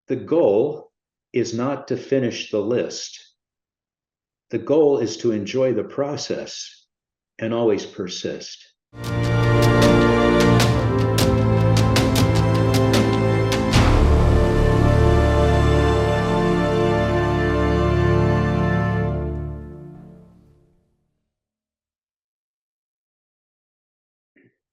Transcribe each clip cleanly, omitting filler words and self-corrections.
the goal is not to finish the list. The goal is to enjoy the process and always persist.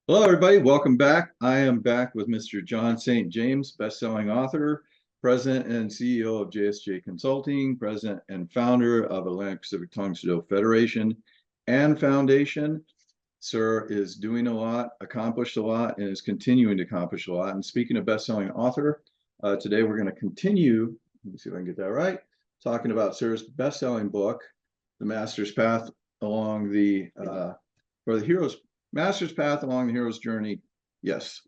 Hello, everybody. Welcome back. I am back with Mr. John St. James, best-selling author, president and CEO of JSJ Consulting, president and founder of Atlantic Pacific Tongue Sado Federation and Foundation. Sir is doing a lot, accomplished a lot, and is continuing to accomplish a lot. And speaking of best-selling author, today we're going to continue, let me see if I can get that right, talking about Sir's best-selling book, The Master's Path Along the, or the Hero's Master's Path Along the Hero's Journey. Yes.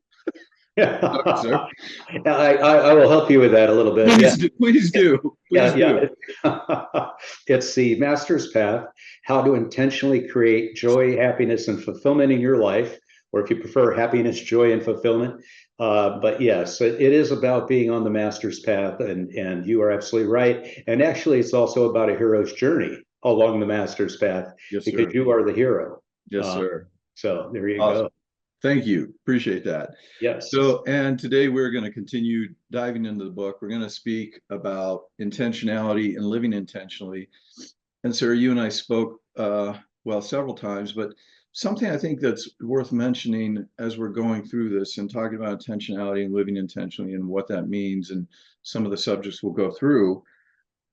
Sir. I will help you with that a little bit. Please do. It's the Master's Path, how to intentionally create joy, happiness, and fulfillment in your life, or if you prefer, happiness, joy, and fulfillment. But yes, it is about being on the Master's Path, and you are absolutely right. And actually, it's also about a hero's journey along the Master's Path, yes, because sir. You are the hero. Yes, sir. So there you awesome. go. Thank you. Appreciate that. Yes. So, and today we're going to continue diving into the book. We're going to speak about intentionality and living intentionally. And sir, you and I spoke, well, several times, but something I think that's worth mentioning as we're going through this and talking about intentionality and living intentionally and what that means and some of the subjects we'll go through,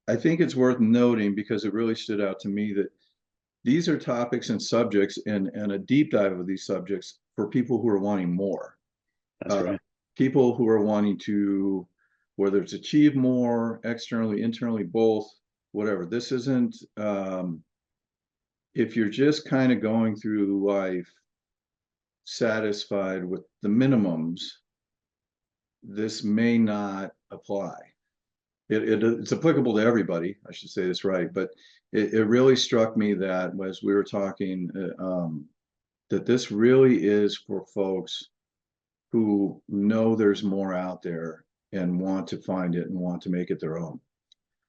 I think it's worth noting because it really stood out to me that these are topics and subjects and a deep dive of these subjects for people who are wanting more. That's right. People who are wanting to, whether it's achieve more, externally, internally, both, whatever. This isn't, if you're just kind of going through life satisfied with the minimums, this may not apply. It's applicable to everybody, I should say this right, but it really struck me that as we were talking, that this really is for folks who know there's more out there and want to find it and want to make it their own.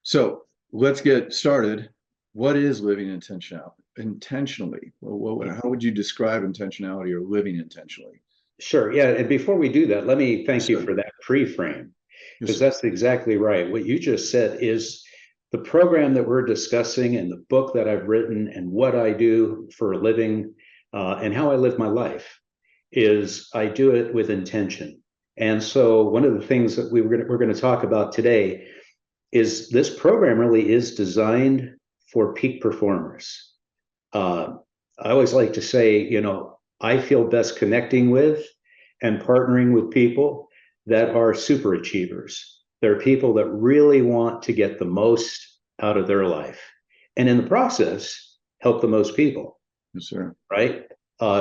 So let's get started. What is living intentionally? How would you describe intentionality or living intentionally? Sure. Yeah. And before we do that, let me thank you for that pre-frame, because that's exactly right. What you just said is the program that we're discussing and the book that I've written and what I do for a living and how I live my life is I do it with intention. And so one of the things that we're going to talk about today is this program really is designed for peak performers. I always like to say, I feel best connecting with and partnering with people that are super achievers. They're people that really want to get the most out of their life, and in the process, help the most people. Yes, sir. Right?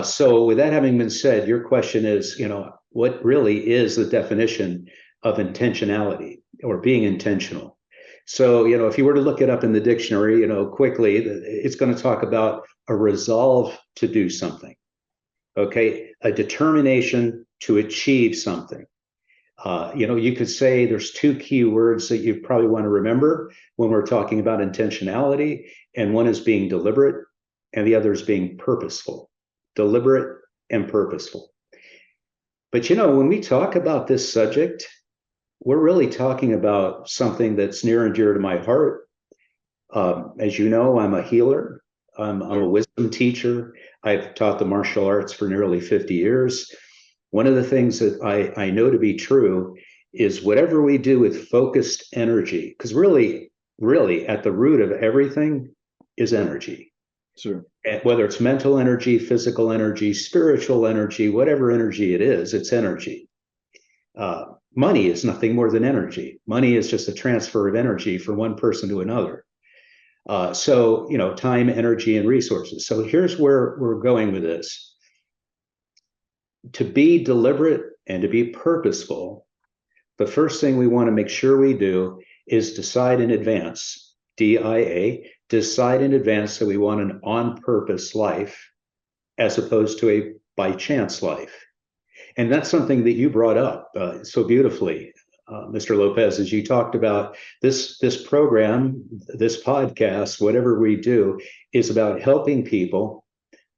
So with that having been said, your question is, what really is the definition of intentionality or being intentional? So, if you were to look it up in the dictionary, quickly, it's going to talk about a resolve to do something. Okay, a determination to achieve something. You could say there's two key words that you probably want to remember when we're talking about intentionality, and one is being deliberate, and the other is being purposeful. Deliberate and purposeful. But when we talk about this subject, we're really talking about something that's near and dear to my heart. As you know, I'm a healer. I'm a wisdom teacher. I've taught the martial arts for nearly 50 years. One of the things that I know to be true is whatever we do with focused energy, because really at the root of everything is energy. Sure. Whether it's mental energy, physical energy, spiritual energy, whatever energy it is, it's energy. Money is nothing more than energy. Money is just a transfer of energy from one person to another. So, time, energy, and resources. So here's where we're going with this. To be deliberate and to be purposeful, the first thing we want to make sure we do is decide in advance, DIA, decide in advance that we want an on-purpose life as opposed to a by-chance life. And that's something that you brought up so beautifully. Mr. Lopez, as you talked about this program, this podcast, whatever we do, is about helping people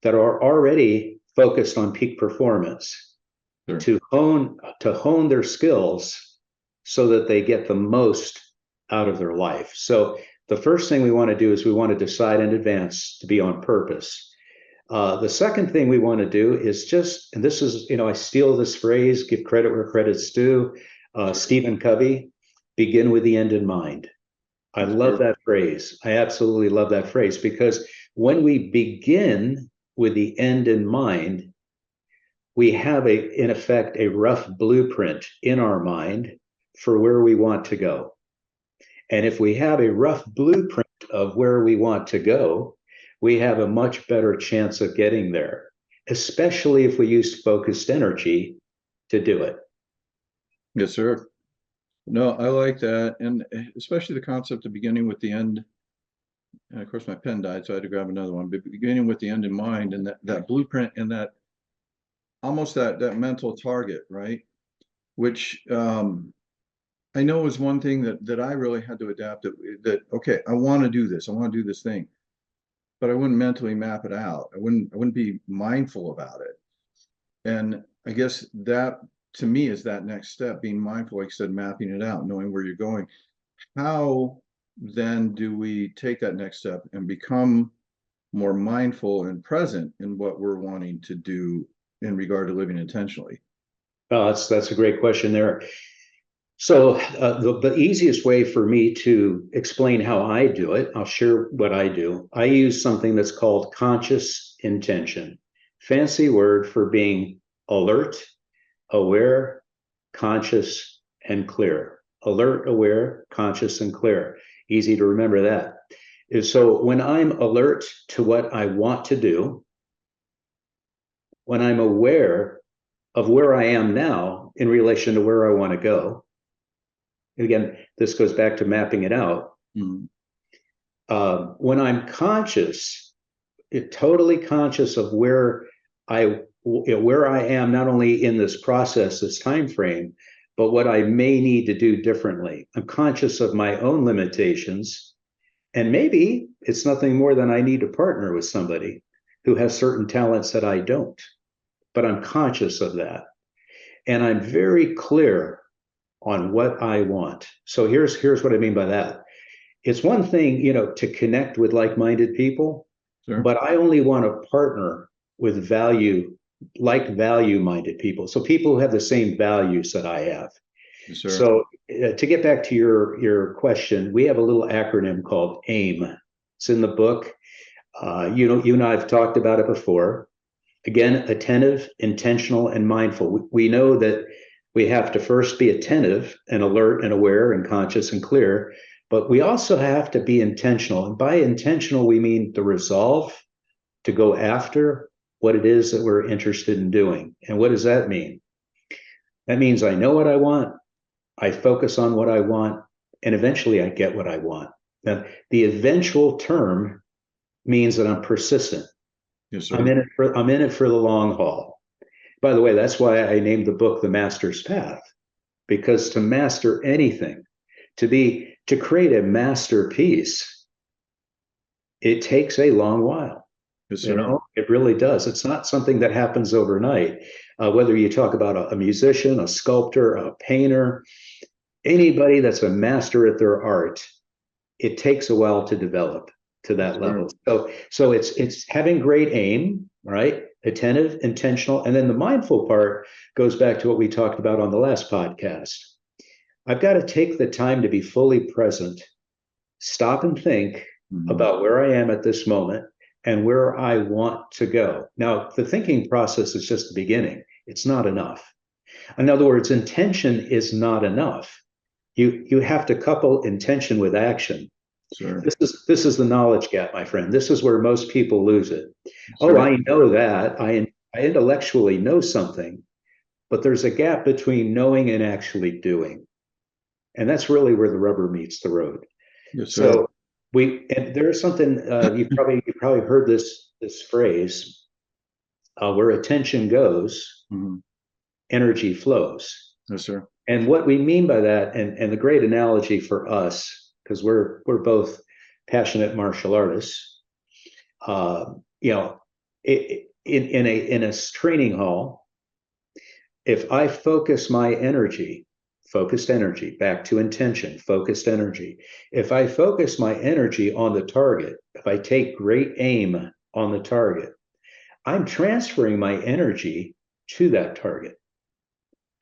that are already focused on peak performance Sure. to hone their skills so that they get the most out of their life. So the first thing we want to do is we want to decide in advance to be on purpose. The second thing we want to do is just, and this is, I steal this phrase, give credit where credit's due. Stephen Covey, begin with the end in mind. I love that phrase. I absolutely love that phrase, because when we begin with the end in mind, we have in effect, a rough blueprint in our mind for where we want to go. And if we have a rough blueprint of where we want to go, we have a much better chance of getting there, especially if we use focused energy to do it. Yes, sir. No, I like that. And especially the concept of beginning with the end. And of course, my pen died, so I had to grab another one. But beginning with the end in mind, and that blueprint, and that almost that mental target, right? Which I know is one thing that I really had to adapt. That okay, I want to do this. I want to do this thing, but I wouldn't mentally map it out. I wouldn't be mindful about it. And I guess that to me is that next step, being mindful, like I said, mapping it out, knowing where you're going. How then do we take that next step and become more mindful and present in what we're wanting to do in regard to living intentionally? Oh, that's a great question there. So the easiest way for me to explain how I do it, I'll share what I do. I use something that's called conscious intention. Fancy word for being alert, aware, conscious, and clear. Alert, aware, conscious, and clear. Easy to remember that. So when I'm alert to what I want to do, when I'm aware of where I am now in relation to where I want to go, again, this goes back to mapping it out. When I'm conscious, totally conscious of where I am, not only in this process, this time frame, but what I may need to do differently. I'm conscious of my own limitations, and maybe it's nothing more than I need to partner with somebody who has certain talents that I don't. But I'm conscious of that, and I'm very clear on what I want. So here's what I mean by that. It's one thing, to connect with like-minded people, Sure. but I only want to partner with value-minded people. So people who have the same values that I have. Yes, sir. So to get back to your question, we have a little acronym called AIM. It's in the book. You and I have talked about it before. Again, attentive, intentional, and mindful. We know that we have to first be attentive and alert and aware and conscious and clear, but we also have to be intentional. And by intentional, we mean the resolve to go after what it is that we're interested in doing. And what does that mean? That means I know what I want, I focus on what I want, and eventually I get what I want. Now, the eventual term means that I'm persistent. Yes, sir. I'm in it for the long haul. By the way, that's why I named the book The Master's Path, because to master anything, to create a masterpiece, it takes a long while. Yes, sir. It really does. It's not something that happens overnight. Whether you talk about a musician, a sculptor, a painter, anybody that's a master at their art, it takes a while to develop to that level. So it's having great aim, right? Attentive, intentional, and then the mindful part goes back to what we talked about on the last podcast. I've got to take the time to be fully present, stop and think about where I am at this moment and where I want to go. Now, the thinking process is just the beginning. It's not enough. In other words, intention is not enough. You have to couple intention with action. Sure. This is the knowledge gap, my friend. This is where most people lose it. Sure. Oh, I know that. I intellectually know something, but there's a gap between knowing and actually doing. And that's really where the rubber meets the road. Yes, sir. So and there's something you've probably heard this phrase, where attention goes, energy flows. Yes, sir. And what we mean by that, and the great analogy for us, because we're both passionate martial artists, you know, in a training hall, if I focus my energy, focused energy, back to intention, focused energy. If I focus my energy on the target, if I take great aim on the target, I'm transferring my energy to that target.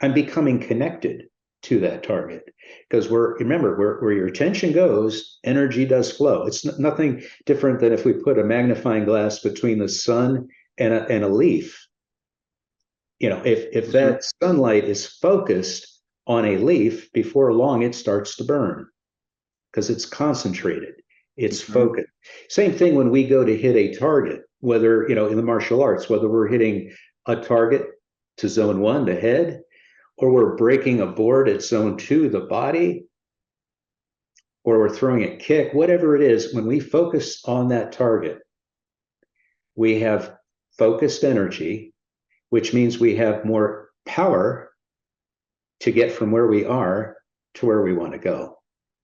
I'm becoming connected to that target because remember, where your attention goes, energy does flow. It's nothing different than if we put a magnifying glass between the sun and a leaf. You know, if that sunlight is focused on a leaf, before long it starts to burn because it's concentrated, it's focused. Same thing when we go to hit a target, whether, you know, in the martial arts, whether we're hitting a target to zone 1, the head, or we're breaking a board at zone 2, the body, or we're throwing a kick, whatever it is, when we focus on that target, we have focused energy, which means we have more power to get from where we are to where we want to go.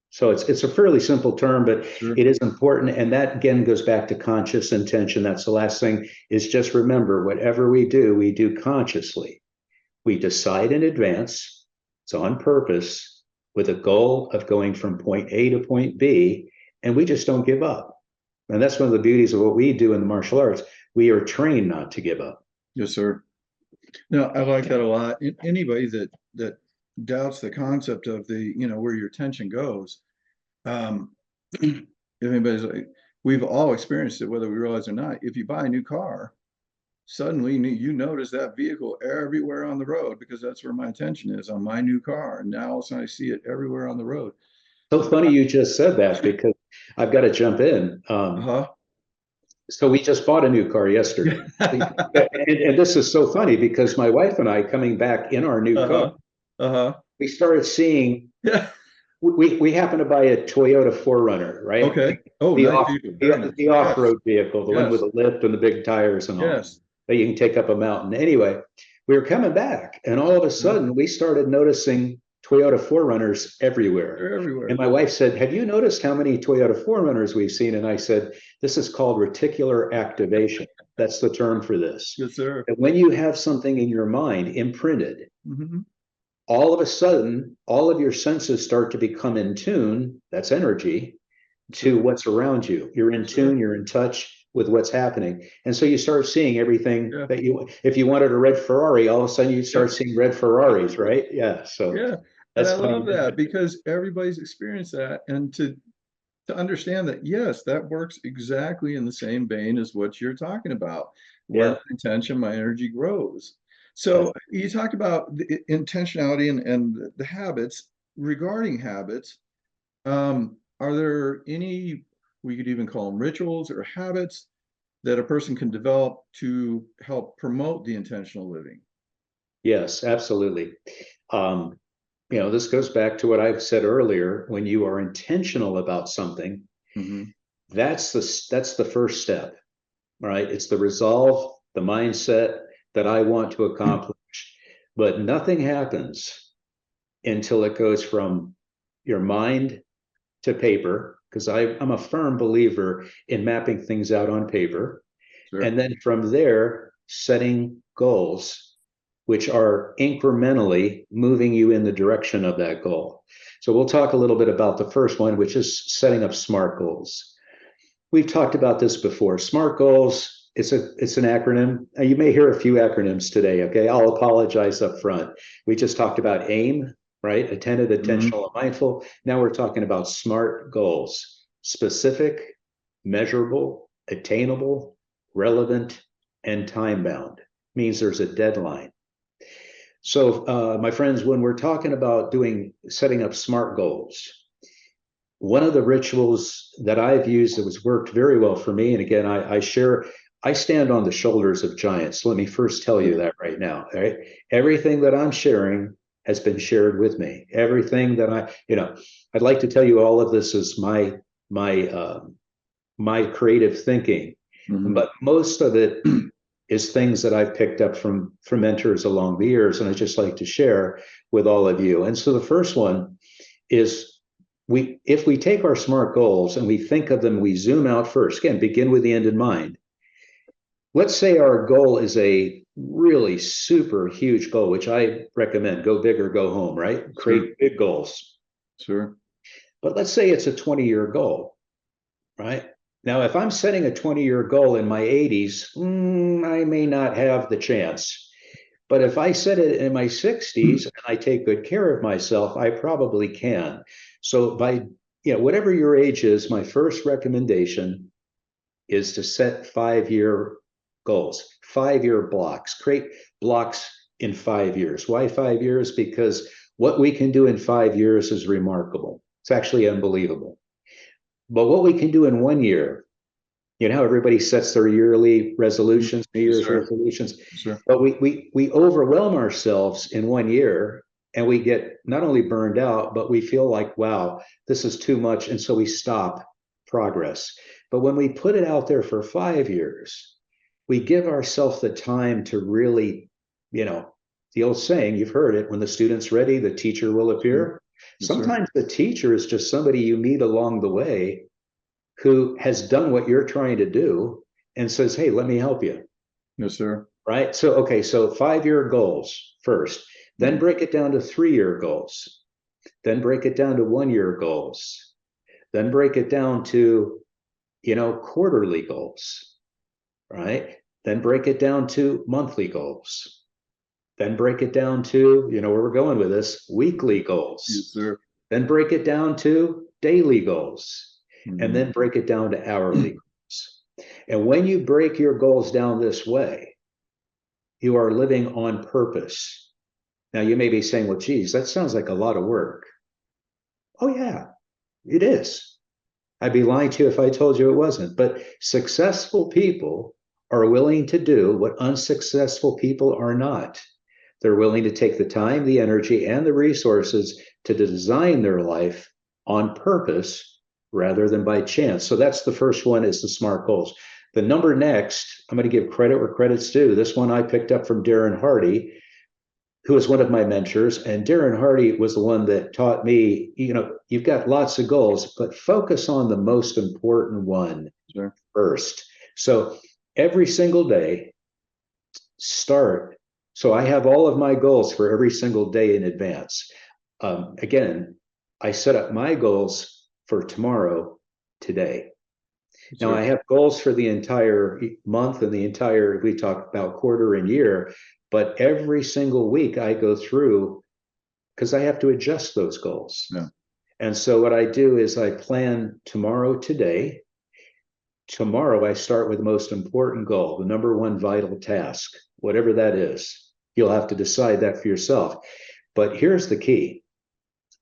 So it's a fairly simple term, but it is important. And that again goes back to conscious intention. That's the last thing, is just remember, whatever we do consciously. We decide in advance, it's on purpose, with a goal of going from point A to point B, and we just don't give up. And that's one of the beauties of what we do in the martial arts. We are trained not to give up. Yes, sir. No, I like that a lot. Anybody that doubts the concept of the, you know, where your attention goes, if anybody's like, we've all experienced it, whether we realize it or not. If you buy a new car, suddenly you notice that vehicle everywhere on the road, because that's where my attention is, on my new car. And now all of a sudden I see it everywhere on the road. So funny you just said that, because I've got to jump in. So we just bought a new car yesterday. and this is so funny because my wife and I, coming back in our new car, we started seeing, we happened to buy a Toyota 4Runner, right? Okay. Oh, the nice off-road vehicle, the one with the lift and the big tires and all that you can take up a mountain. Anyway, we were coming back, and all of a sudden we started noticing Toyota 4Runners everywhere. They're everywhere. And my wife said, "Have you noticed how many Toyota 4Runners we've seen?" And I said, "This is called reticular activation. That's the term for this." Yes, sir. And when you have something in your mind imprinted, all of a sudden, all of your senses start to become in tune. That's energy to what's around you. You're in tune, you're in touch with what's happening. And so you start seeing everything that if you wanted a red Ferrari, all of a sudden you start seeing red Ferraris, right? Yeah. So that's I love that, because everybody's experienced that. And to understand that, yes, that works exactly in the same vein as what you're talking about, where my intention, my energy grows. So you talked about the intentionality and the habits. Regarding habits, are there any, we could even call them rituals or habits, that a person can develop to help promote the intentional living? Yes, absolutely. You know, this goes back to what I've said earlier. When you are intentional about something, that's the first step, right? It's the resolve, the mindset that I want to accomplish. But nothing happens until it goes from your mind to paper, because I'm a firm believer in mapping things out on paper. And then from there, setting goals, which are incrementally moving you in the direction of that goal. So we'll talk a little bit about the first one, which is setting up SMART goals. We've talked about this before. SMART goals, it's an acronym. You may hear a few acronyms today, okay? I'll apologize up front. We just talked about AIM, right? Attentive, intentional, and mindful. Now we're talking about SMART goals: specific, measurable, attainable, relevant, and time-bound. Means there's a deadline. So, my friends, when we're talking about setting up SMART goals, one of the rituals that I've used that was worked very well for me, and again, I stand on the shoulders of giants. Let me first tell you that right now. Right? Everything that I'm sharing has been shared with me. Everything that I'd like to tell you all of this is my creative thinking, but most of it is things that I've picked up from mentors along the years, and I just like to share with all of you. And so the first one is if we take our SMART goals and we think of them, we zoom out first. Again, begin with the end in mind. Let's say our goal is a really super huge goal, which I recommend. Go big or go home, right? Create big goals. Sure. But let's say it's a 20-year goal, right? Now, if I'm setting a 20-year goal in my 80s, I may not have the chance. But if I set it in my 60s and I take good care of myself, I probably can. So whatever your age is, my first recommendation is to set 5-year goals, 5-year blocks, create blocks in 5 years. Why 5 years? Because what we can do in 5 years is remarkable. It's actually unbelievable. But what we can do in 1 year, how everybody sets their yearly resolutions, New Year's resolutions, but we overwhelm ourselves in 1 year, and we get not only burned out, but we feel like, wow, this is too much. And so we stop progress. But when we put it out there for 5 years, we give ourselves the time to really, the old saying, you've heard it, when the student's ready, the teacher will appear. Sometimes the teacher is just somebody you meet along the way who has done what you're trying to do and says, hey, let me help you. Yes, sir. Right? So, okay, so 5-year goals first, then break it down to 3-year goals, then break it down to 1-year goals, then break it down to, quarterly goals, right? Then break it down to monthly goals. Then break it down to, where we're going with this, weekly goals. Yes, sir. Then break it down to daily goals. And then break it down to hourly goals. And when you break your goals down this way, you are living on purpose. Now, you may be saying, well, geez, that sounds like a lot of work. Oh, yeah, it is. I'd be lying to you if I told you it wasn't. But successful people are willing to do what unsuccessful people are not. They're willing to take the time, the energy, and the resources to design their life on purpose rather than by chance. So that's the first one, is the SMART goals. The number next, I'm going to give credit where credit's due. This one I picked up from Darren Hardy, who is one of my mentors. And Darren Hardy was the one that taught me, you've got lots of goals, but focus on the most important one first. So every single day, start. So I have all of my goals for every single day in advance. Again, I set up my goals for tomorrow, today. Now I have goals for the entire month and we talk about quarter and year, but every single week I go through because I have to adjust those goals. Yeah. And so what I do is I plan tomorrow, today. Tomorrow I start with the most important goal, the number one vital task, whatever that is. You'll have to decide that for yourself. But here's the key.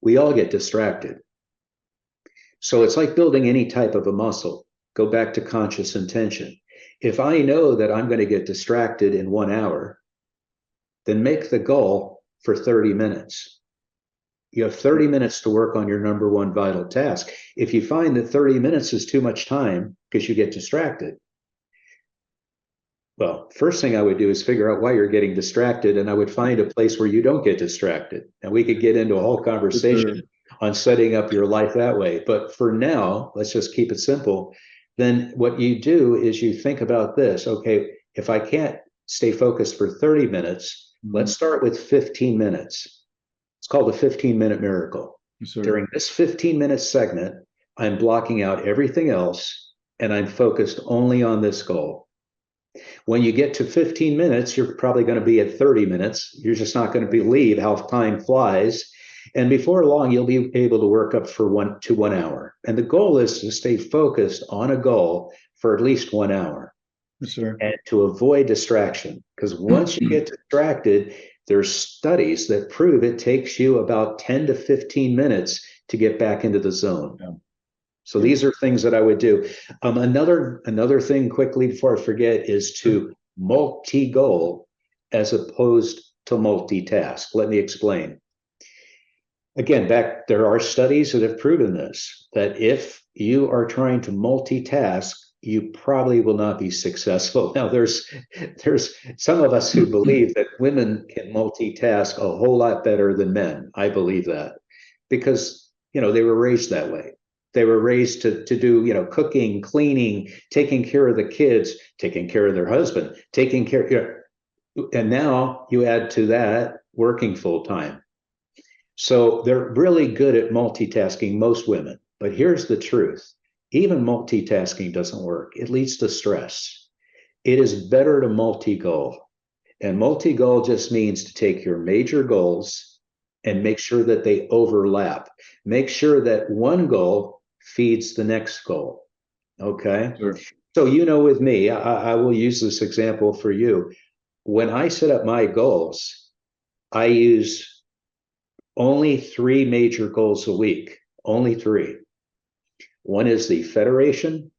We all get distracted. So it's like building any type of a muscle. Go back to conscious intention. If I know that I'm going to get distracted in 1 hour, then make the goal for 30 minutes. You have 30 minutes to work on your number one vital task. If you find that 30 minutes is too much time because you get distracted, well, first thing I would do is figure out why you're getting distracted, and I would find a place where you don't get distracted. And we could get into a whole conversation on setting up your life that way. But for now, let's just keep it simple. Then what you do is you think about this. Okay, if I can't stay focused for 30 minutes, let's start with 15 minutes. It's called the 15-minute miracle. During this 15-minute segment, I'm blocking out everything else and I'm focused only on this goal. When you get to 15 minutes, you're probably going to be at 30 minutes. You're just not going to believe how time flies. And before long, you'll be able to work up for 1 to 1 hour. And the goal is to stay focused on a goal for at least 1 hour. And to avoid distraction. Because once you get distracted, there's studies that prove it takes you about 10 to 15 minutes to get back into the zone. So these are things that I would do. Another thing quickly before I forget is to multi-goal as opposed to multitask. Let me explain. Again, there are studies that have proven this, that if you are trying to multitask, you probably will not be successful. Now, there's some of us who believe that women can multitask a whole lot better than men. I believe that because they were raised that way. They were raised to do cooking, cleaning, taking care of the kids, taking care of their husband, taking care. And now you add to that working full time. So they're really good at multitasking, most women. But here's the truth. Even multitasking doesn't work. It leads to stress. It is better to multi-goal. And multi-goal just means to take your major goals and make sure that they overlap. Make sure that one goal feeds the next goal. Okay? Sure. So, with me, I will use this example for you. When I set up my goals, I use only 3 major goals a week, only 3. One is the federation,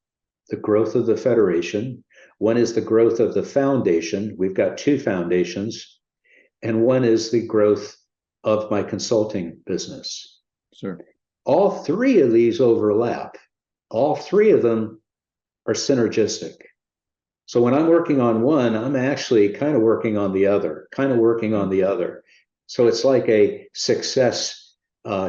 the growth of the federation. One is the growth of the foundation. We've got 2 foundations. And one is the growth of my consulting business. Sure. All 3 of these overlap. All 3 of them are synergistic. So when I'm working on one, I'm actually kind of working on the other, So it's like a success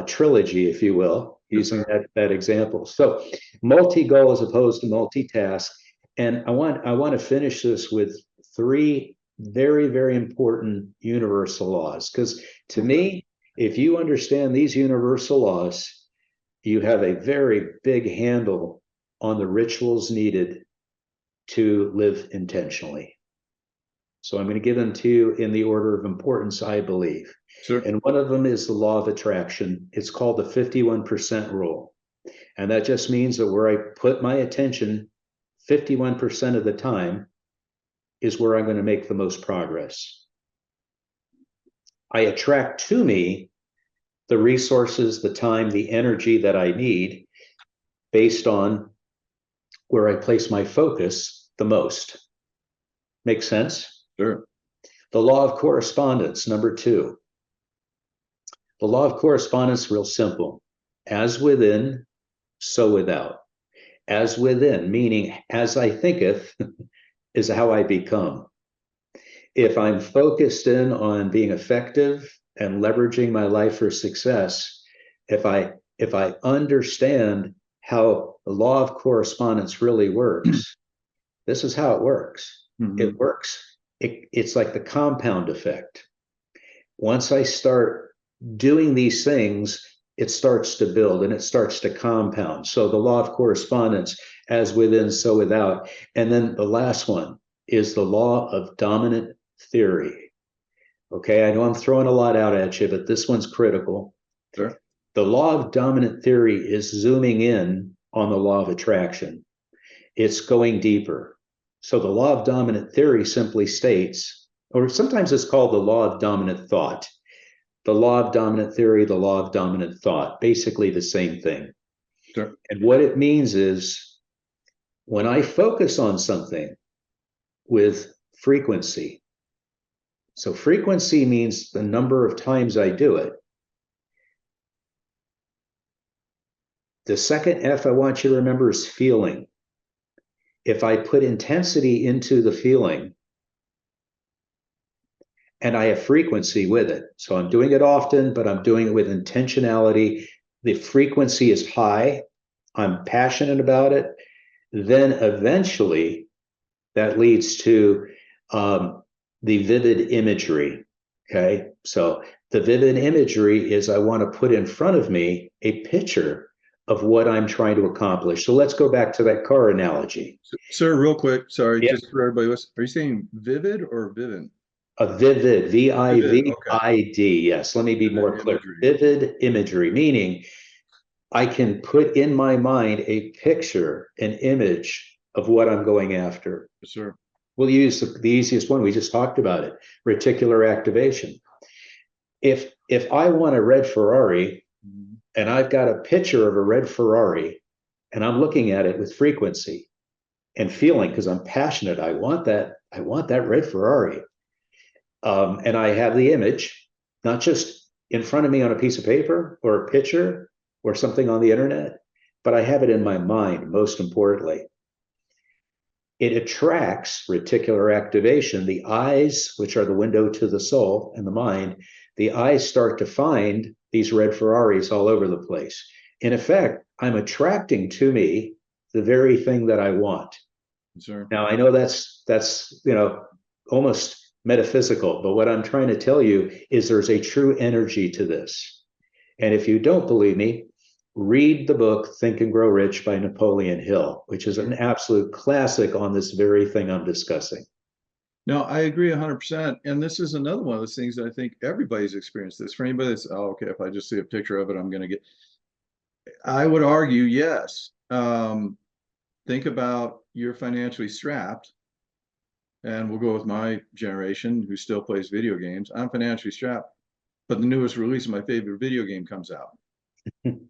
trilogy, if you will, using that example. So multi-goal as opposed to multitask. And I want to finish this with 3 very, very important universal laws. Because to me, if you understand these universal laws, you have a very big handle on the rituals needed to live intentionally. So I'm going to give them to you in the order of importance, I believe. Sure. And one of them is the law of attraction. It's called the 51% rule. And that just means that where I put my attention 51% of the time is where I'm going to make the most progress. I attract to me the resources, the time, the energy that I need based on where I place my focus the most. Make sense? Sure. The law of correspondence, number 2. The law of correspondence, real simple. As within, so without. As within, meaning as I thinketh, is how I become. If I'm focused in on being effective and leveraging my life for success, if I understand how the law of correspondence really works, this is how it works. Mm-hmm. It works. It's like the compound effect. Once I start doing these things, it starts to build and it starts to compound. So the law of correspondence, as within, so without. And then the last one is the law of dominant theory. Okay, I know I'm throwing a lot out at you, but this one's critical. Sure. The law of dominant theory is zooming in on the law of attraction. It's going deeper. So the law of dominant theory simply states, or sometimes it's called the law of dominant thought. The law of dominant theory, the law of dominant thought, basically the same thing. Sure. And what it means is when I focus on something with frequency, so frequency means the number of times I do it. The second F I want you to remember is feeling. If I put intensity into the feeling and I have frequency with it, so I'm doing it often, but I'm doing it with intentionality, the frequency is high, I'm passionate about it, then eventually that leads to the vivid imagery. Okay, so the vivid imagery is I want to put in front of me a picture of what I'm trying to accomplish. So let's go back to that car analogy. Sir, real quick, sorry, Yeah. just for everybody else, are you saying vivid or vivint? A vivid, V-I-V-I-D. Yes, let me be more clear. Imagery. Vivid imagery, meaning I can put in my mind a picture, an image of what I'm going after. Yes, sir. We'll use the easiest one. We just talked about it, reticular activation. If I want a red Ferrari and I've got a picture of a red Ferrari and I'm looking at it with frequency and feeling, because I'm passionate, I want that red Ferrari. And I have the image, not just in front of me on a piece of paper or a picture or something on the internet, but I have it in my mind, most importantly. it attracts reticular activation. The eyes, which are the window to the soul and the mind, the eyes start to find these red Ferraris all over the place. In effect, I'm attracting to me the very thing that I want. Sure. Now, I know that's almost metaphysical, but what I'm trying to tell you is there's a true energy to this. And if you don't believe me, read the book Think and Grow Rich by Napoleon Hill, which is an absolute classic on this very thing I'm discussing. No, I agree 100%. And this is another one of those things that I think everybody's experienced this. For anybody that's, oh, okay, if I just see a picture of it, I'm going to get, I would argue, yes. Think about you're financially strapped. And we'll go with my generation who still plays video games. I'm financially strapped, but the newest release of my favorite video game comes out.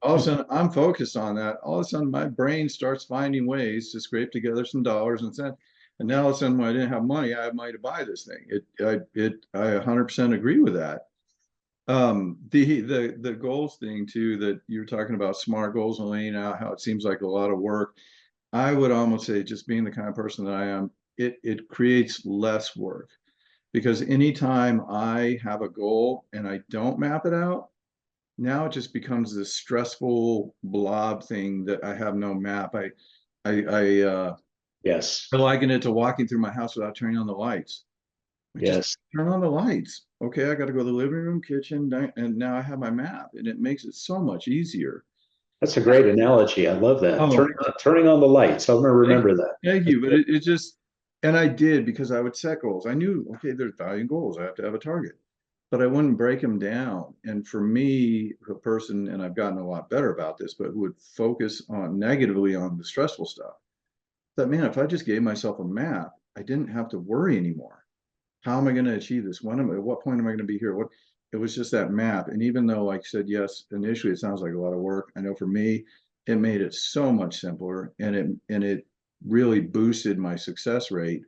All of a sudden, I'm focused on that. All of a sudden, my brain starts finding ways to scrape together some dollars and cents. And now all of a sudden, when I didn't have money, I had money to buy this thing. I 100% agree with that. The goals thing too, that you're talking about, SMART goals and laying out how it seems like a lot of work. I would almost say, just being the kind of person that I am, it creates less work, because anytime I have a goal and I don't map it out, now it just becomes this stressful blob thing that I have no map. Yes. I liken it to walking through my house without turning on the lights. Yes. Just turn on the lights. Okay, I got to go to the living room, kitchen, and now I have my map, and it makes it so much easier. That's a great analogy. I love that. Oh, Turning on the lights. I'm going to remember that. thank you. But it just, and I did, because I would set goals. I knew, okay, there's value in goals. I have to have a target, but I wouldn't break them down. And for me, a person, and I've gotten a lot better about this, but who would focus on negatively on the stressful stuff, that, man, if I just gave myself a map, I didn't have to worry anymore. How am I going to achieve this? At what point am I going to be here? It was just that map. And even though, like I said, yes, initially it sounds like a lot of work, I know for me, it made it so much simpler, and it really boosted my success rate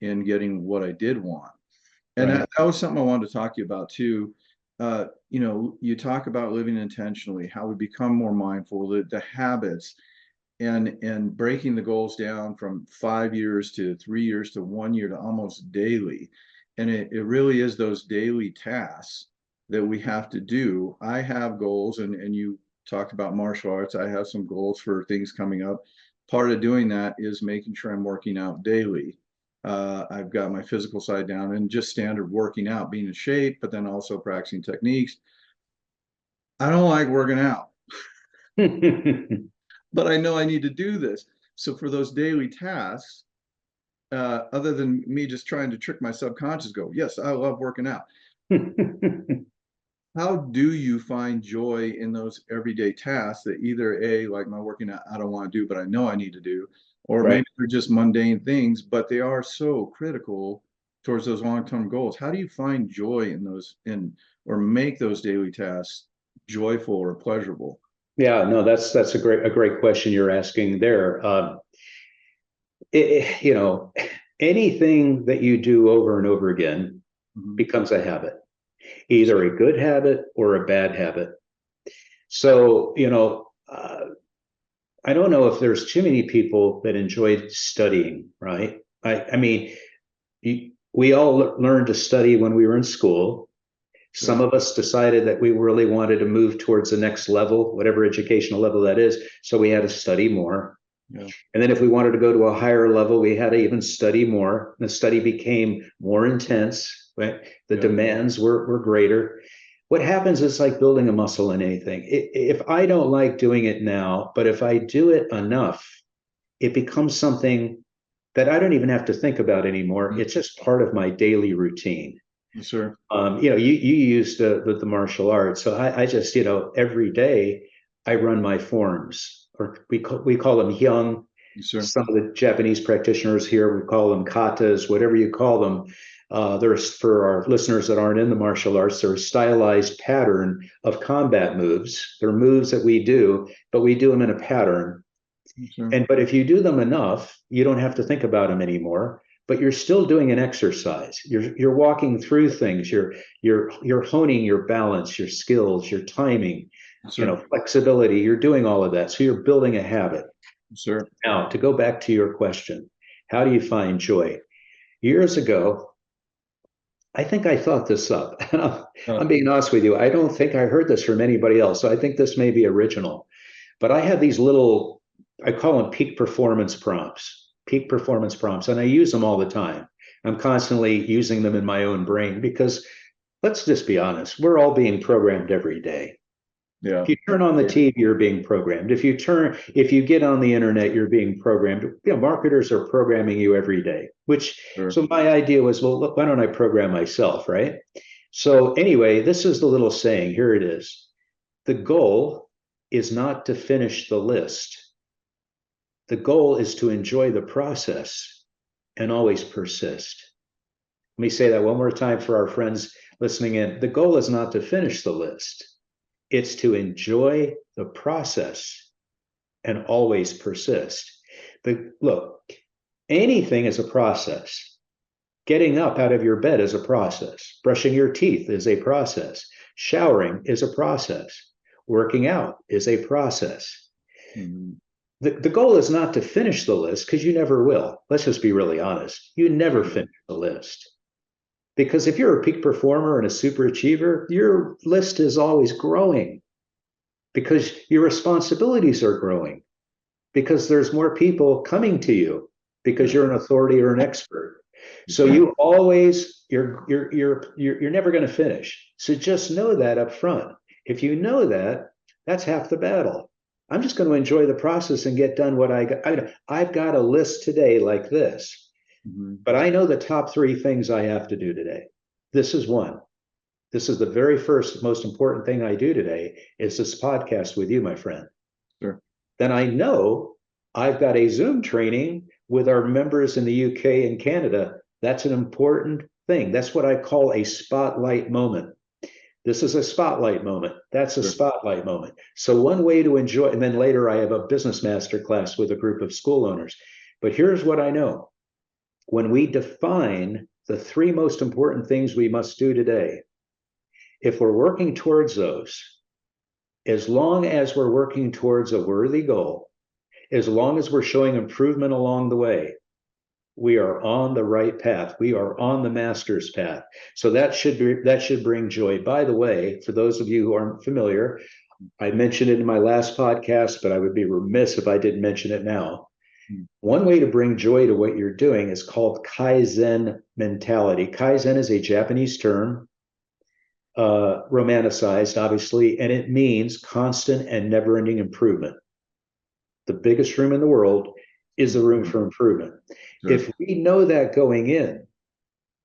in getting what I did want. And Right. that was something I wanted to talk to you about too. You talk about living intentionally, how we become more mindful, the habits, and breaking the goals down from 5 years to 3 years to 1 year to almost daily. And it really is those daily tasks that we have to do. I have goals, and you talked about martial arts. I have some goals for things coming up. Part of doing that is making sure I'm working out daily. I've got my physical side down, and just standard working out, being in shape, but then also practicing techniques. I don't like working out, but I know I need to do this. So for those daily tasks, other than me just trying to trick my subconscious, go, yes, I love working out. How do you find joy in those everyday tasks that either like my working out, I don't want to do, but I know I need to do, or Right. maybe they're just mundane things, but they are so critical towards those long-term goals? How do you find joy in those, or make those daily tasks joyful or pleasurable? Yeah, no, that's a great question you're asking there. Anything that you do over and over again becomes a habit, either a good habit or a bad habit. So, I don't know if there's too many people that enjoy studying, right? I mean, we all learned to study when we were in school. Some of us decided that we really wanted to move towards the next level, whatever educational level that is. So we had to study more. Yeah. And then if we wanted to go to a higher level, we had to even study more. The study became more intense, right? The demands were greater. What happens is like building a muscle in anything. If I don't like doing it now, but if I do it enough, it becomes something that I don't even have to think about anymore. It's just part of my daily routine. Sure. You used the martial arts. So I just, every day I run my forms, or we call them hyung. Sure. Some of the Japanese practitioners here, we call them katas, whatever you call them. There's, for our listeners that aren't in the martial arts, there's a stylized pattern of combat moves. They're moves that we do, but we do them in a pattern. Sure. But if you do them enough, you don't have to think about them anymore. But you're still doing an exercise. You're walking through things. You're honing your balance, your skills, your timing, Sure. flexibility. You're doing all of that. So you're building a habit. Sure. Now, to go back to your question, How do you find joy? Years ago, I think I thought this up. I'm Uh, being honest with you. I don't think I heard this from anybody else. So I think this may be original. But I have these little, I call them peak performance prompts, and I use them all the time. I'm constantly using them in my own brain because let's just be honest, we're all being programmed every day. yeah. If you turn on the Sure. TV, you're being programmed. If you get on the internet, you're being programmed. Marketers are programming you every day, Sure. so my idea was, well, look, why don't I program myself, right? So anyway, this is the little saying. Here it is. The goal is not to finish the list. The goal is to enjoy the process and always persist. Let me say that one more time for our friends listening in. The goal is not to finish the list. It's to enjoy the process and always persist. Look, anything is a process. Getting up out of your bed is a process. Brushing your teeth is a process. Showering is a process. Working out is a process. Mhm. The goal is not to finish the list because you never will. Let's just be really honest. You never Sure. finish the list. Because if you're a peak performer and a super achiever, your list is always growing because your responsibilities are growing, because there's more people coming to you because Yeah. you're an authority or an expert. So Sure. you always you're never going to finish. So just know that up front. If you know that, that's half the battle. I'm just going to enjoy the process and get done what I got. I've got a list today like this, Mhm. but I know the top three things I have to do today. This is one. This is the very first most important thing I do today is this podcast with you, my friend. Sure. Then I know I've got a Zoom training with our members in the UK and Canada. That's an important thing. That's what I call a spotlight moment. This is a spotlight moment. That's a Sure. spotlight moment. So one way to enjoy, and then later I have a business master class with a group of school owners. But here's what I know. When we define the three most important things we must do today, if we're working towards those, as long as we're working towards a worthy goal, as long as we're showing improvement along the way, we are on the right path. We are on the master's path. So that should bring joy. By the way, for those of you who aren't familiar, I mentioned it in my last podcast, but I would be remiss if I didn't mention it now. Mm. One way to bring joy to what you're doing is called Kaizen mentality. Kaizen is a Japanese term, romanticized, obviously, and it means constant and never ending improvement. The biggest room in the world is the room for improvement. Sure. If we know that going in,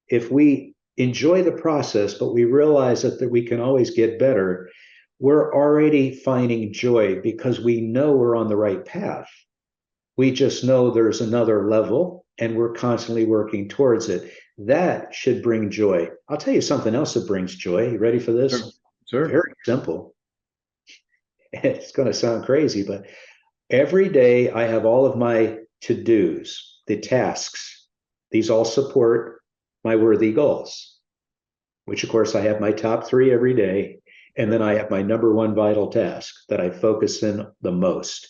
if we enjoy the process, but we realize that we can always get better, we're already finding joy because we know we're on the right path. We just know there's another level and we're constantly working towards it. That should bring joy. I'll tell you something else that brings joy. You ready for Sure. this? Sure. Very simple. It's going to sound crazy, but every day I have all of my to-dos, the tasks. These all support my worthy goals, which of course I have my top three every day. And then I have my number one vital task that I focus in the most.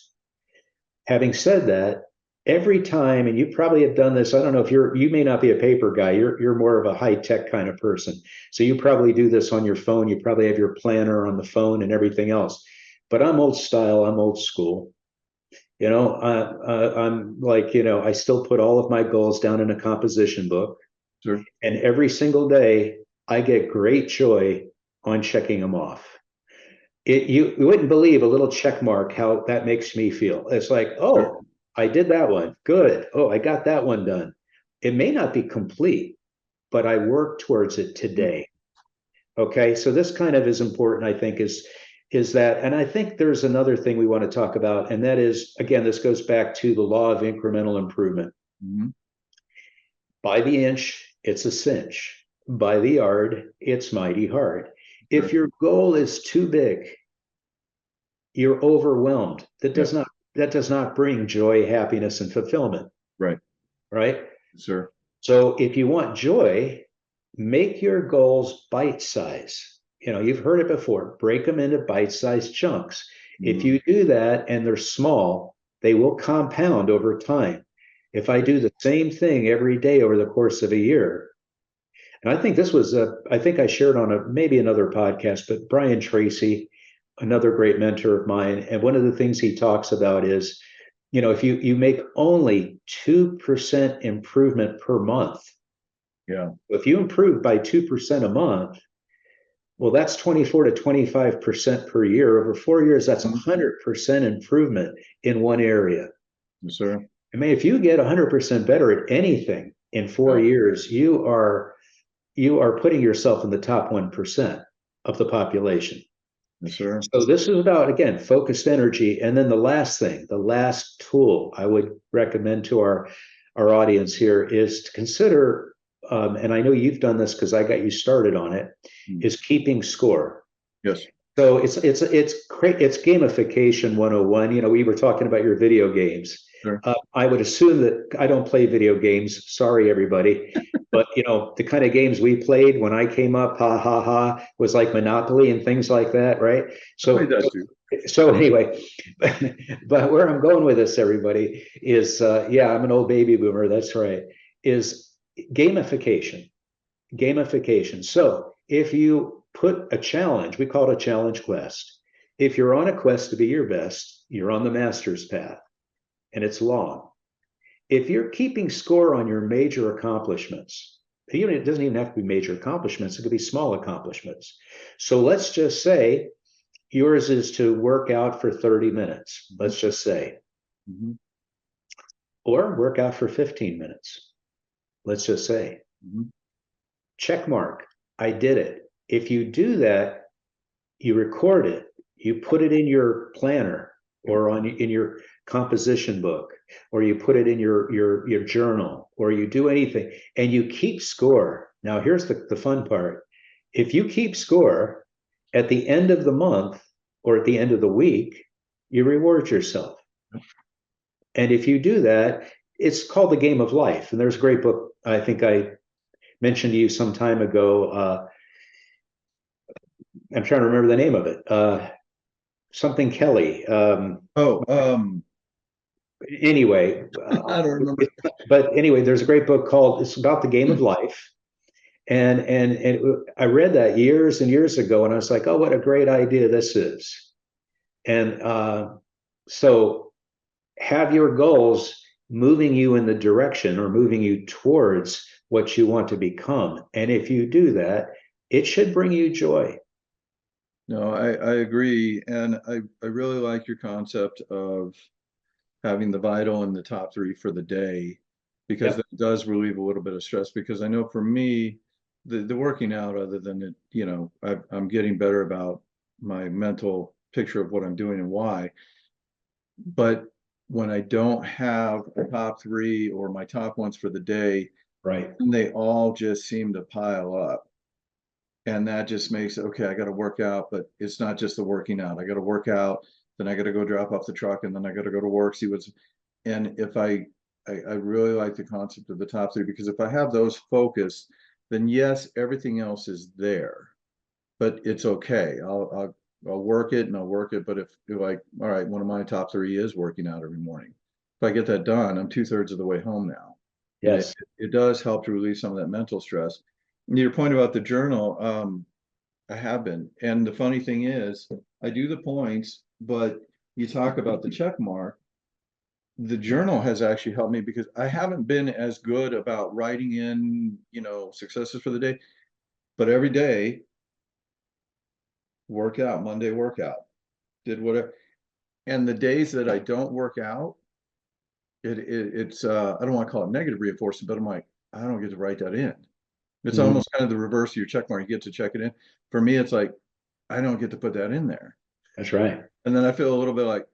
Having said that, every time, and you probably have done this, I don't know if you may not be a paper guy, you're more of a high-tech kind of person. So you probably do this on your phone, you probably have your planner on the phone and everything else. But I'm old style, I'm old school. I'm like, I still put all of my goals down in a composition book. Sure. And every single day, I get great joy on checking them off. You wouldn't believe a little check mark how that makes me feel. It's like, Sure. oh, I did that one. Good. Oh, I got that one done. It may not be complete, but I work towards it Mm. today. Okay. So this kind of is important, I think, is that, and I think there's another thing we want to talk about, and that is, again, this goes back to the law of incremental improvement. Mhm. By the inch, it's a cinch. By the yard, it's mighty hard. If Sure. your goal is too big, you're overwhelmed. Yeah. That does not bring joy, happiness, and fulfillment, Right. right? Sure. So if you want joy, make your goals bite size. You've heard it before. Break them into bite-sized chunks. If Mhm. you do that and they're small, they will compound over time. If I do the same thing every day over the course of a year, and I think this was I think I shared on maybe another podcast, but Brian Tracy, another great mentor of mine, and one of the things he talks about is, if you make only 2% improvement per month, Yeah. if you improve by 2% a month, well, that's 24 to 25% per year. Over 4 years, that's 100% improvement in one area. Yes, sir. I mean, if you get 100% better at anything in 4 years, you are putting yourself in the top 1% of the population. Yes, sir. So this is about, again, focused energy. And then the last thing, the last tool I would recommend to our audience here is to consider, and I know you've done this because I got you started on it, is keeping score. Yes. So it's gamification 101. We were talking about your video games. Sure. I would assume that I don't play video games. Sorry, everybody. But the kind of games we played when I came up, was like Monopoly and things like that, right? So anyway, but where I'm going with this, everybody, is I'm an old baby boomer. That's right. Is gamification. So if you put a challenge, we call it a challenge quest. If you're on a quest to be your best, you're on the master's path, and it's long. If you're keeping score on your major accomplishments, it doesn't even have to be major accomplishments, it could be small accomplishments. So let's just say yours is to work out for 30 minutes, let's just say, or work out for 15 minutes, let's just say. Check mark, I did it. If you do that, you record it, you put it in your planner or in your composition book, or you put it in your journal, or you do anything, and you keep score. Now, here's the fun part. If you keep score, at the end of the month or at the end of the week, you reward yourself. And if you do that, it's called The Game of Life. And there's a great book, I think I mentioned to you some time ago. I'm trying to remember the name of it. Something Kelly. Anyway, I don't remember. But anyway, there's a great book called, it's about the game of life. And I read that years and years ago, and I was like, oh, what a great idea this is. And so have your goals moving you in the direction or moving you towards what you want to become. And if you do that, it should bring you joy. No, I agree. And I really like your concept of having the vital and the top 3 for the day, because that does relieve a little bit of stress. Because I know for me, the working out, other than it, I'm getting better about my mental picture of what I'm doing and why. But when I don't have a top 3 or my top ones for the day, right, they all just seem to pile up. And that just makes it, okay, I got to work out, but it's not just the working out. I got to work out, then I got to go drop off the truck, and then I got to go to work, see what's, and if I really like the concept of the top 3, because if I have those focused, then yes, everything else is there, but it's okay. I'll work it and I'll work it. But if you're like, all right, one of my top 3 is working out every morning. If I get that done, I'm 2/3 of the way home now. yes, it does help to relieve some of that mental stress. Your point about the journal, I have been. And the funny thing is, I do the points, but you talk about the check mark. The journal has actually helped me, because I haven't been as good about writing in, successes for the day. But every day, workout, Monday workout, did whatever. And the days that I don't work out, it's I don't want to call it negative reinforcement, but I'm like, I don't get to write that in. It's almost kind of the reverse of your check mark. You get to check it in. For me, it's like, I don't get to put that in there. that's right. And then I feel a little bit like,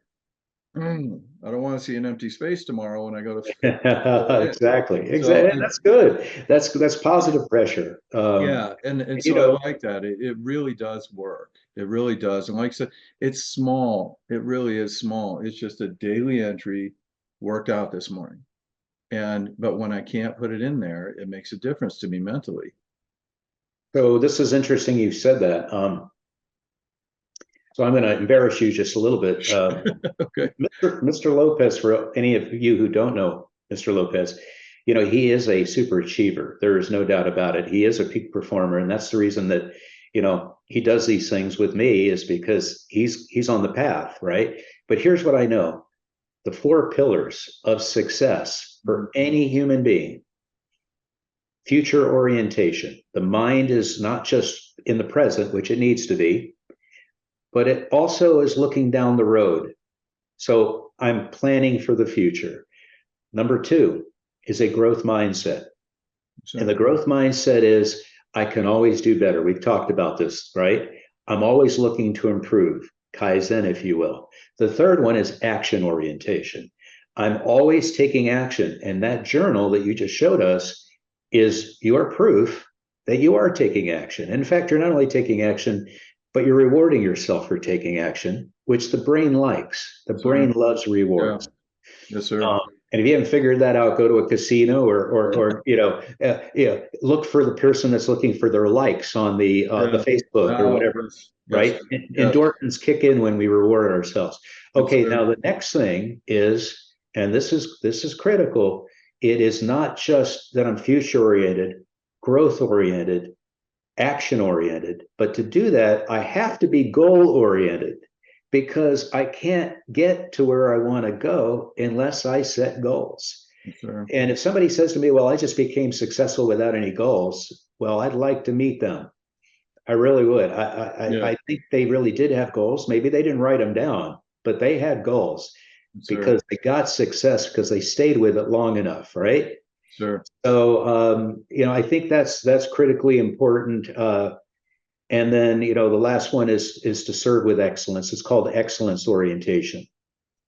I don't want to see an empty space tomorrow when I go to. Exactly. And that's good. That's positive pressure. Yeah, and so I like that. It really does work. It really does. And like I said, it's small. It really is small. It's just a daily entry, worked out this morning. But when I can't put it in there, it makes a difference to me mentally. So this is interesting you said that. So I'm going to embarrass you just a little bit. Okay. Mr. Lopez, for any of you who don't know, Mr. Lopez. You know, he is a super achiever. There is no doubt about it. He is a peak performer, and that's the reason that, you know, he does these things with me, is because he's on the path, right? But here's what I know: the four pillars of success for any human being: future orientation. The mind is not just in the present, which it needs to be, but it also is looking down the road. So I'm planning for the future. Number two is a growth mindset. So, And the growth mindset is, I can always do better. We've talked about this, right? I'm always looking to improve, Kaizen, if you will. The third one is action orientation. I'm always taking action. And that journal that you just showed us is your proof that you are taking action. In fact, you're not only taking action, but you're rewarding yourself for taking action, which the brain likes. The brain loves rewards. yeah. Yes, sir. And if you haven't figured that out, go to a casino or look for the person that's looking for their likes on the Facebook or Oh, whatever, yes, yes, right? yes. Endorphins kick in when we reward ourselves. Okay, Yes, now the next thing is, and this is critical. It is not just that I'm future oriented, growth oriented, action oriented, but to do that, I have to be goal oriented, because I can't get to where I want to go unless I set goals. sir. And if somebody says to me, well, I just became successful without any goals, well, I'd like to meet them. I really would. I think they really did have goals. Maybe they didn't write them down, but they had goals because they got success because they stayed with it long enough, right? Sure. So, I think that's critically important. And then, the last one is to serve with excellence. It's called excellence orientation.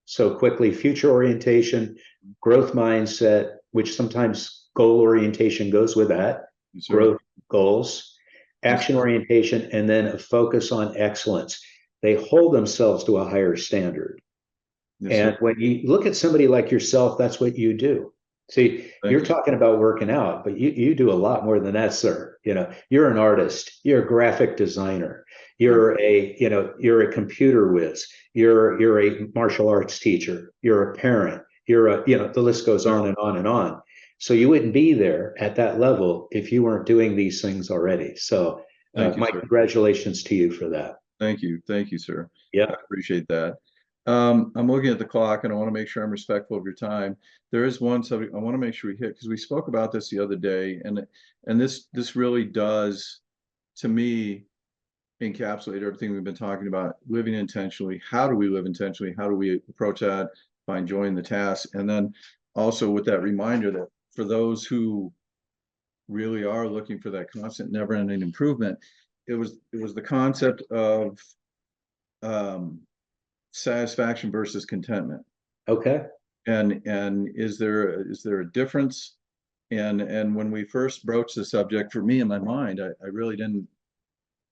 So quickly, future orientation, growth mindset, which sometimes goal orientation goes with that, growth goals, action orientation, and then a focus on excellence. They hold themselves to a higher standard. And when you look at somebody like yourself, that's what you do. See, you're talking about working out, but you do a lot more than that, sir. You're an artist, you're a graphic designer, you're a computer whiz, you're a martial arts teacher, you're a parent, the list goes on and on and on. So you wouldn't be there at that level if you weren't doing these things already. So my congratulations to you for that. Thank you. Thank you, sir. Yeah. I appreciate that. I'm looking at the clock and I want to make sure I'm respectful of your time. There is one subject I want to make sure we hit, because we spoke about this the other day, and this really does, to me, encapsulate everything we've been talking about: living intentionally. How do we live intentionally? How do we approach that by enjoying the task? And then also with that reminder that for those who really are looking for that constant, never-ending improvement, it was the concept of satisfaction versus contentment. Okay. And is there a difference? And when we first broached the subject, for me in my mind, I really didn't.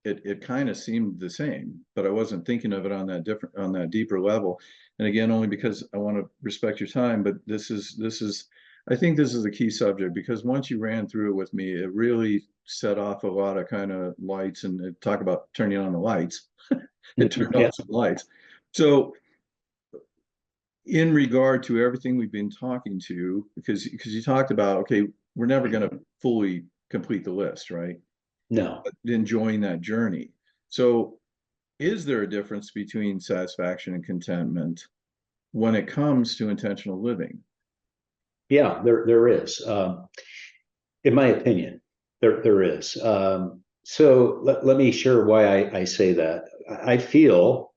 It kind of seemed the same, but I wasn't thinking of it on that deeper level. And again, only because I want to respect your time, but this is I think this is a key subject, because once you ran through it with me, it really set off a lot of kind of lights, and talk about turning on the lights. It turned on some lights. So in regard to everything we've been talking to, because you talked about, okay, we're never going to fully complete the list, right? No. But enjoying that journey. So is there a difference between satisfaction and contentment when it comes to intentional living? Yeah, there is. In my opinion, there is. So let me share why I say that. I feel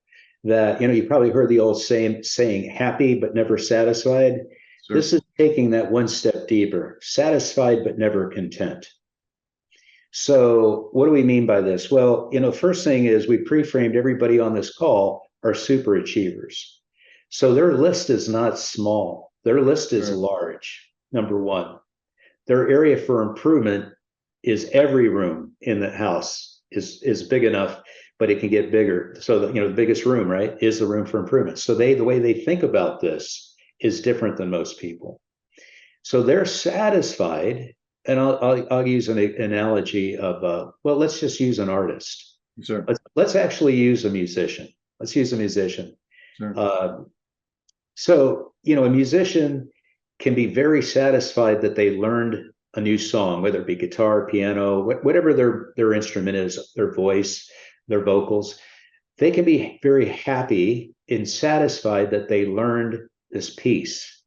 that, you probably heard the old saying, happy but never satisfied. Sure. This is taking that one step deeper: satisfied but never content. So what do we mean by this? Well, first thing is, we pre-framed everybody on this call are super achievers. So their list is not small. Their list is large, number one. Their area for improvement is every room in the house is big enough, but it can get bigger. So the biggest room, right, is the room for improvement. So the way they think about this is different than most people. So they're satisfied. And I'll use an analogy of, well, let's just use an artist. Sure. Let's actually use a musician. Let's use a musician. Sure. So, a musician, can be very satisfied that they learned a new song, whether it be guitar, piano, whatever their instrument is, their voice, their vocals. They can be very happy and satisfied that they learned this piece,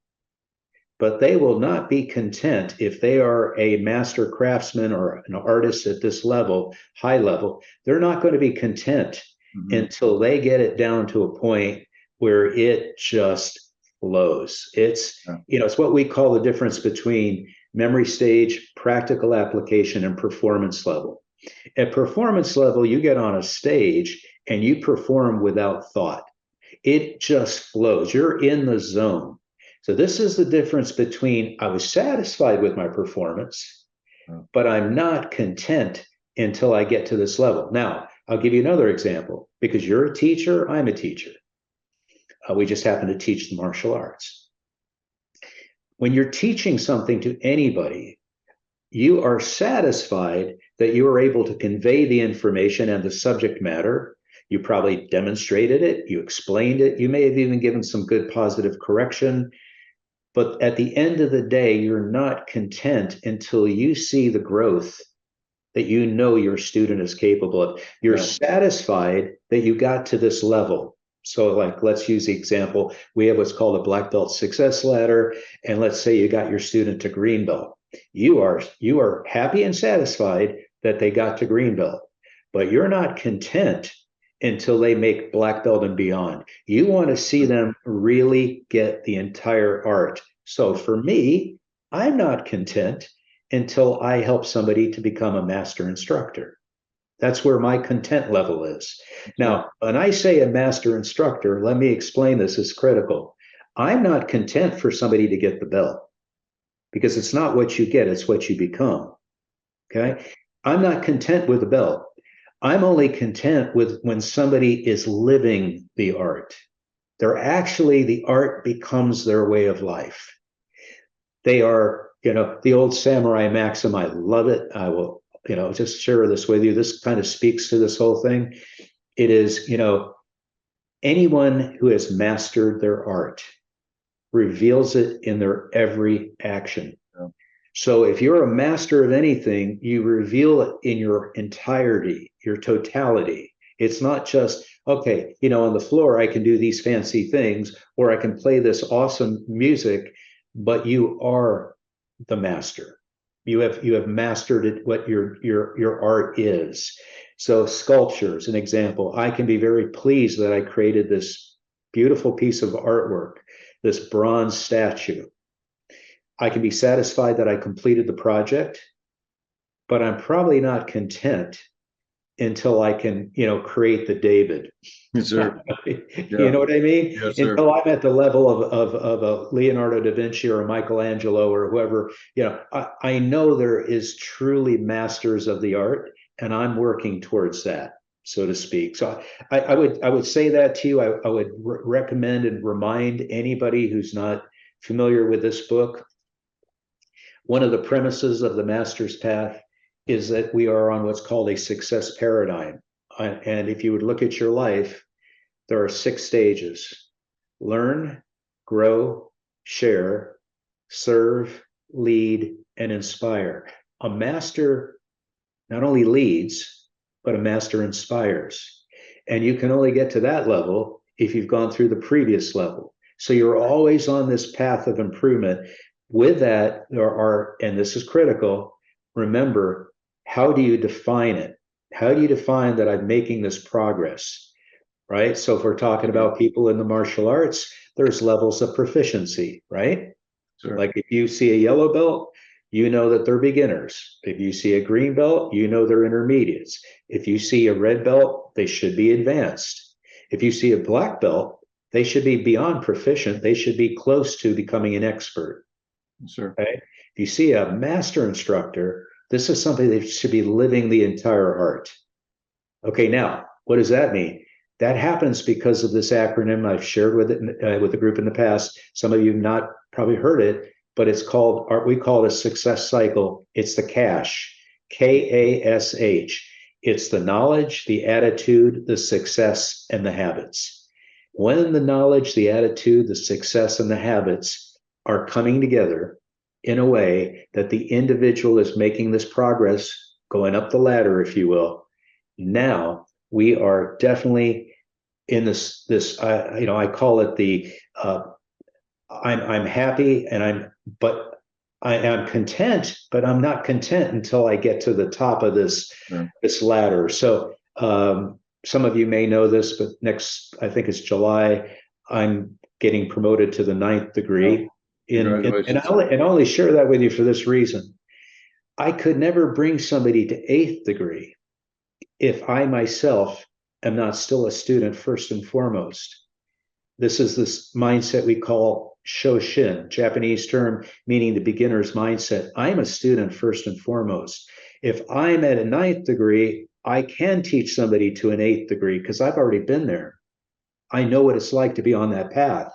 but they will not be content if they are a master craftsman or an artist at this level, high level. They're not going to be content until they get it down to a point where it just flows. It's, it's what we call the difference between memory stage, practical application, and performance level. At performance level, you get on a stage and you perform without thought. It just flows. You're in the zone. So this is the difference between I was satisfied with my performance, but I'm not content until I get to this level. Now, I'll give you another example. Because you're a teacher, I'm a teacher. We just happen to teach the martial arts. When you're teaching something to anybody, you are satisfied that you are able to convey the information and the subject matter. You probably demonstrated it, you explained it, you may have even given some good positive correction. But at the end of the day, you're not content until you see the growth that you know your student is capable of. You're satisfied that you got to this level. So like, let's use the example. We have what's called a black belt success ladder. And let's say you got your student to green belt. You are happy and satisfied that they got to green belt, but you're not content until they make black belt and beyond. You want to see them really get the entire art. So for me, I'm not content until I help somebody to become a master instructor. That's where my content level is. Now, when I say a master instructor, let me explain this, it's critical. I'm not content for somebody to get the belt, because it's not what you get, it's what you become. Okay? I'm not content with the belt. I'm only content with when somebody is living the art. They're actually, the art becomes their way of life. They are, the old samurai maxim, I love it. I will, just share this with you. This kind of speaks to this whole thing. It is, anyone who has mastered their art reveals it in their every action. So if you're a master of anything, you reveal it in your entirety, your totality. It's not just, okay, on the floor, I can do these fancy things, or I can play this awesome music, but you are the master. You have mastered it, what your art is. So sculpture is an example. I can be very pleased that I created this beautiful piece of artwork, this bronze statue. I can be satisfied that I completed the project, but I'm probably not content until I can, create the David. Yes, sir. You know what I mean? Yes, sir. Until I'm at the level of a Leonardo da Vinci or a Michelangelo or whoever, I know there is truly masters of the art, and I'm working towards that, so to speak. So I would say that to you. I would recommend and remind anybody who's not familiar with this book. One of the premises of the Master's Path is that we are on what's called a success paradigm. And if you would look at your life, there are 6 stages: learn, grow, share, serve, lead, and inspire. A master not only leads, but a master inspires. And you can only get to that level if you've gone through the previous level. So you're always on this path of improvement. With that, there are, and this is critical, remember, how do you define it? How do you define that I'm making this progress, right? So if we're talking about people in the martial arts, there's levels of proficiency, right? Sure. Like if you see a yellow belt, you know that they're beginners. If you see a green belt, you know they're intermediates. If you see a red belt, they should be advanced. If you see a black belt, they should be beyond proficient. They should be close to becoming an expert. Sure. Okay? If you see a master instructor, this is something that should be living the entire art. Okay, now, what does that mean? That happens because of this acronym I've shared with it with the group in the past. Some of you have not probably heard it, but it's called, we call it a success cycle. It's the CASH, K-A-S-H. It's the knowledge, the attitude, the success, and the habits. When the knowledge, the attitude, the success, and the habits are coming together in a way that the individual is making this progress, going up the ladder, if you will. Now we are definitely in this I call it the I'm happy but I am content, but I'm not content until I get to the top of this ladder. So some of you may know this, but I think it's July, I'm getting promoted to the 9th degree. And I only share that with you for this reason. I could never bring somebody to 8th degree if I myself am not still a student first and foremost. This is this mindset we call Shoshin, Japanese term meaning the beginner's mindset. I'm a student first and foremost. If I'm at a 9th degree, I can teach somebody to an 8th degree because I've already been there. I know what it's like to be on that path.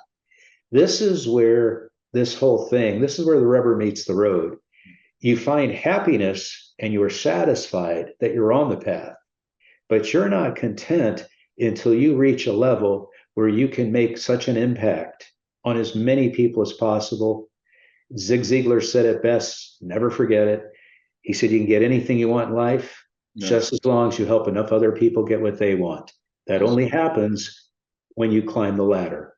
This is where this is where the rubber meets the road. You find happiness and you are satisfied that you're on the path, but you're not content until you reach a level where you can make such an impact on as many people as possible. Zig Ziglar said it best, never forget it. He said, you can get anything you want in life, just as long as you help enough other people get what they want. That only happens when you climb the ladder.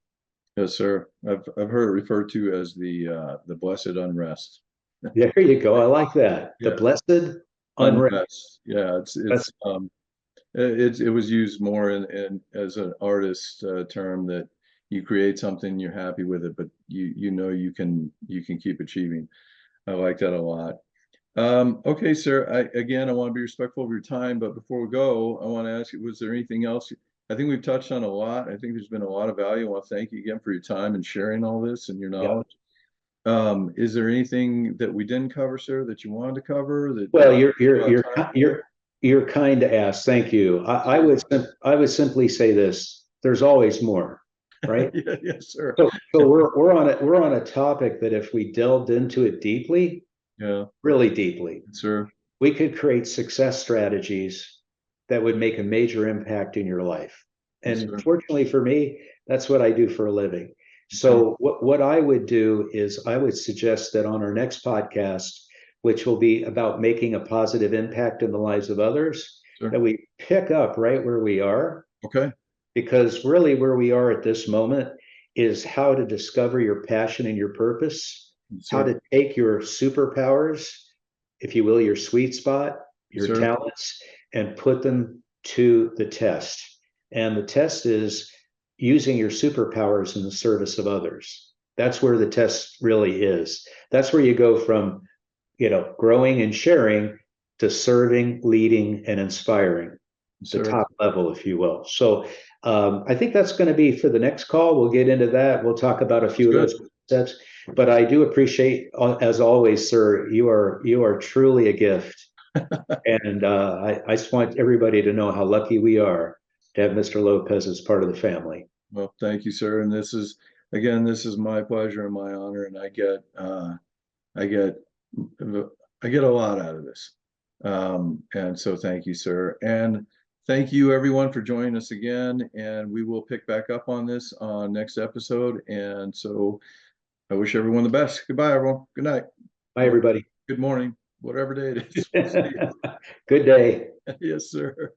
Yes, sir. I've heard it referred to as the blessed unrest. There you go. I like that. The blessed unrest. Yeah, it was used more in as an artist term that you create something, you're happy with it, but you know you can keep achieving. I like that a lot. Okay, sir. I want to be respectful of your time, but before we go, I want to ask you, was there anything else? I think we've touched on a lot. I think there's been a lot of value. I want to thank you again for your time and sharing all this and your knowledge. Is there anything that we didn't cover, sir, that you wanted to cover? Well, you're kind to ask. Thank you. I would simply say this: there's always more, right? Yes, sir. So we're on a topic that if we delved into it deeply, really deeply, sir, we could create success strategies that would make a major impact in your life. And fortunately for me, that's what I do for a living. So what I would do is I would suggest that on our next podcast, which will be about making a positive impact in the lives of others, that we pick up right where we are. Okay. Because really where we are at this moment is how to discover your passion and your purpose, how to take your superpowers, if you will, your sweet spot, your talents, and put them to the test. And the test is using your superpowers in the service of others. That's where the test really is. That's where you go from, growing and sharing to serving, leading, and inspiring, the top level, if you will. So I think that's going to be for the next call. We'll get into that. We'll talk about a few of those steps. But I do appreciate, as always, sir, you are truly a gift. And I just want everybody to know how lucky we are to have Mr. Lopez as part of the family. Well, thank you, sir. And this is my pleasure and my honor. And I get a lot out of this. And so thank you, sir. And thank you everyone for joining us again. And we will pick back up on this on next episode. And so I wish everyone the best. Goodbye, everyone. Good night. Bye, everybody. Good morning, whatever day it is. Good day. Yes, sir.